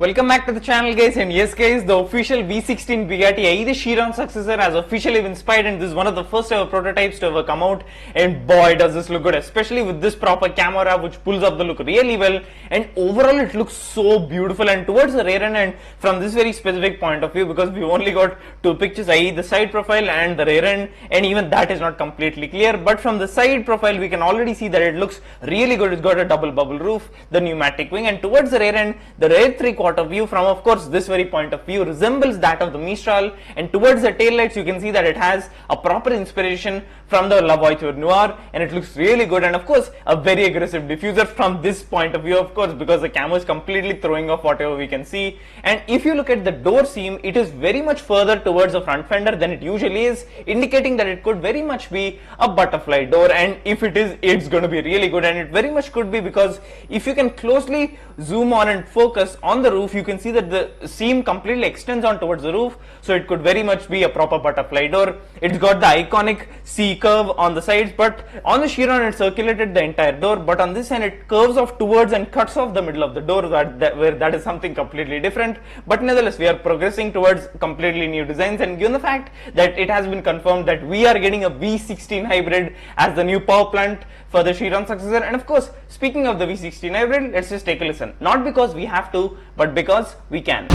Welcome back to the channel, guys, and yes guys, the official V16 Bugatti Chiron Successor has officially been spied, and this is one of the first ever prototypes to ever come out, and boy does this look good, especially with this proper camera which pulls up the look really well, and overall it looks so beautiful. And towards the rear end, and from this very specific point of view, because we've only got two pictures, i.e. the side profile and the rear end, and even that is not completely clear, but from the side profile we can already see that it looks really good. It's got a double bubble roof, the pneumatic wing, and towards the rear end, the rear three-quarter view from, of course, this very point of view resembles that of the Mistral, and towards the tail lights you can see that it has a proper inspiration from the La Voiture Noir, and it looks really good. And of course a very aggressive diffuser from this point of view, of course, because the camo is completely throwing off whatever we can see. And if you look at the door seam, it is very much further towards the front fender than it usually is, indicating that it could very much be a butterfly door, and if it is, it's going to be really good. And it very much could be, because if you can closely zoom on and focus on the roof, you can see that the seam completely extends on towards the roof, so it could very much be a proper butterfly door. It's got the iconic C curve on the sides, but on the Chiron it circulated the entire door, but on this end it curves off towards and cuts off the middle of the door, where that is something completely different. But nevertheless, we are progressing towards completely new designs, and given the fact that it has been confirmed that we are getting a V16 hybrid as the new power plant for the Chiron Successor. And of course, speaking of the V16 hybrid, let's just take a listen, not because we have to, but because we can.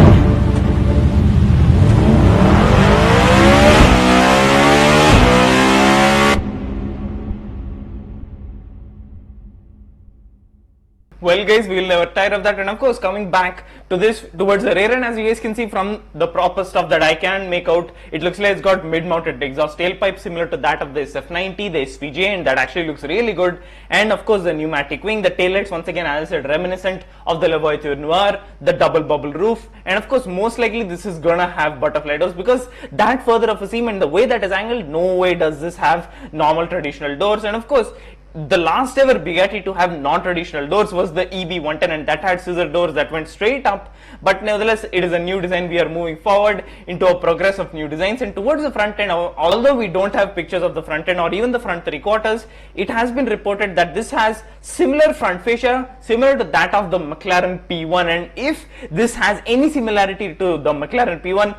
Well guys, we will never tire of that. And of course, coming back to this towards the rear end, as you guys can see from the proper stuff that I can make out, it looks like it's got mid-mounted exhaust tailpipe similar to that of the SF90, the SVJ, and that actually looks really good. And of course the pneumatic wing, the taillights once again, as I said, reminiscent of the La Voiture Noir, the double bubble roof, and of course most likely this is gonna have butterfly doors, because that further of a seam and the way that is angled, no way does this have normal traditional doors. And of course, the last ever Bugatti to have non-traditional doors was the EB110, and that had scissor doors that went straight up. But nevertheless, it is a new design. We are moving forward into a progress of new designs. And towards the front end, although we don't have pictures of the front end or even the front three quarters, it has been reported that this has similar front fascia, similar to that of the McLaren P1. And if this has any similarity to the McLaren P1,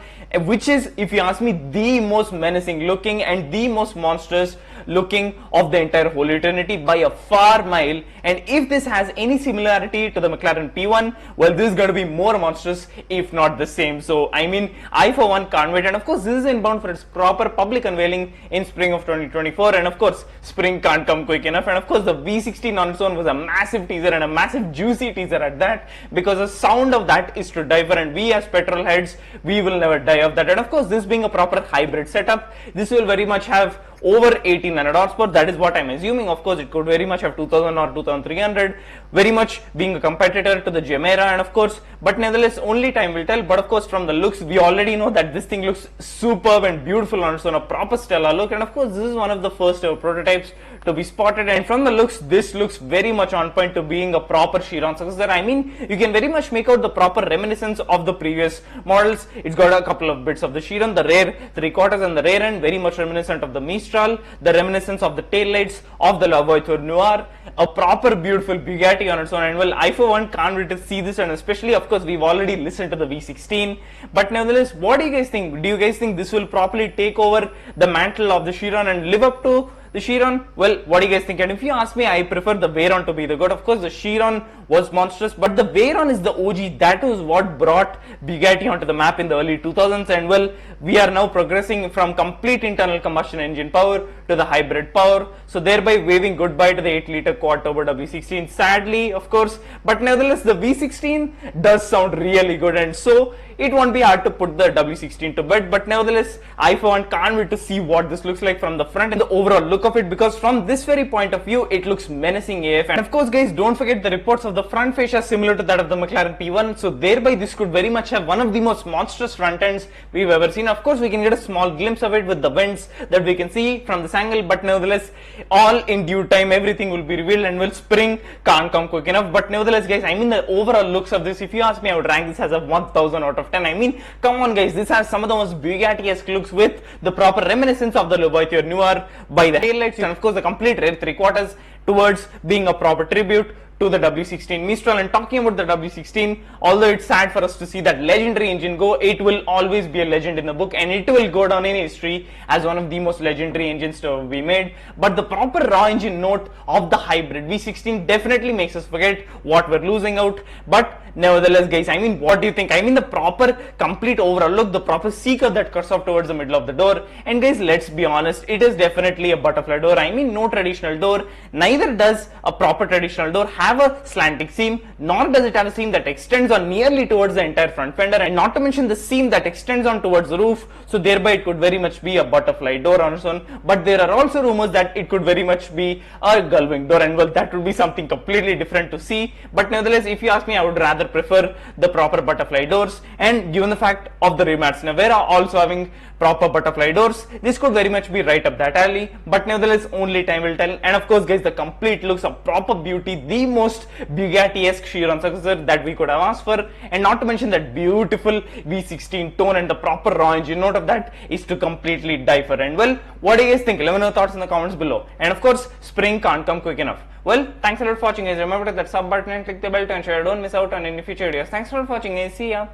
which is, if you ask me, the most menacing looking and the most monstrous looking of the entire whole eternity by a far mile, and if this has any similarity to the McLaren P1, well, this is going to be more monstrous, if not the same. So I mean, I for one can't wait. And of course, this is inbound for its proper public unveiling in spring of 2024, and of course spring can't come quick enough. And of course the V16 on its own was a massive teaser, and a massive juicy teaser at that, because the sound of that is to die for, and we as petrol heads, we will never die of that. And of course, this being a proper hybrid setup, this will very much have over 1800 horsepower. That is what I'm assuming. Of course, it could very much have 2000 or 2300, very much being a competitor to the Gemera. And of course, but nevertheless, only time will tell. But of course, from the looks, we already know that this thing looks superb and beautiful on its own, a proper stellar look. And of course, this is one of the first ever prototypes to be spotted, and from the looks, this looks very much on point to being a proper Chiron Successor. I mean, you can very much make out the proper reminiscence of the previous models. It's got a couple of bits of the Chiron, the rear three quarters and the rear end, very much reminiscent of the Mistral, the reminiscence of the tail lights of the La Voiture Noir, a proper beautiful Bugatti on its own. And well, I for one can't wait to see this, and especially, of course, we've already listened to the V16. But nevertheless, what do you guys think? Do you guys think this will properly take over the mantle of the Chiron and live up to the Chiron? Well, what do you guys think? And if you ask me, I prefer the Veyron to be the goat. Of course, the Chiron was monstrous, but the Veyron is the OG. That was what brought Bugatti onto the map in the early 2000s. And well, we are now progressing from complete internal combustion engine power to the hybrid power, so thereby waving goodbye to the 8-liter quad turbo W16, sadly, of course. But nevertheless, the V16 does sound really good, and so it won't be hard to put the W16 to bed. But nevertheless, I for one can't wait to see what this looks like from the front and the overall look of it, because from this very point of view, it looks menacing AF. And of course, guys, don't forget the reports of the front fascia similar to that of the McLaren P1, so thereby this could very much have one of the most monstrous front ends we've ever seen. Of course, we can get a small glimpse of it with the vents that we can see from this angle, but nevertheless, all in due time, everything will be revealed, and well, spring can't come quick enough. But nevertheless, guys, I mean, the overall looks of this, if you ask me, I would rank this as a 1000 out of 10. I mean, come on guys, this has some of the most Bugatti-esque looks with the proper reminiscence of the La Voiture Noir by the taillights, and of course the complete rear three quarters towards being a proper tribute to the W16 Mistral. And talking about the W16, although it's sad for us to see that legendary engine go, it will always be a legend in the book, and it will go down in history as one of the most legendary engines to be made. But the proper raw engine note of the hybrid V16 definitely makes us forget what we're losing out. But nevertheless, guys, I mean, what do you think? I mean, the proper complete overall look, the proper C-curve that cuts off towards the middle of the door. And guys, let's be honest, it is definitely a butterfly door. I mean, no traditional door. Neither does a proper traditional door have a slanting seam, nor does it have a seam that extends on nearly towards the entire front fender, and not to mention the seam that extends on towards the roof. So thereby it could very much be a butterfly door on its own. But there are also rumors that it could very much be a gull-wing door, and well, that would be something completely different to see. But nevertheless, if you ask me, I would rather prefer the proper butterfly doors. And given the fact of the Rimac Nevera also having proper butterfly doors, this could very much be right up that alley. But nevertheless, only time will tell. And of course, guys, the complete looks of proper beauty, the most Bugatti-esque Chiron Successor that we could have asked for. And not to mention that beautiful V16 tone and the proper raw engine note of that is to completely die for. And well, what do you guys think? Let me know your thoughts in the comments below. And of course, spring can't come quick enough. Well, thanks a lot for watching, guys. Remember to hit that sub button and click the bell to ensure you don't miss out on any future videos. Thanks a lot for watching, guys. See ya.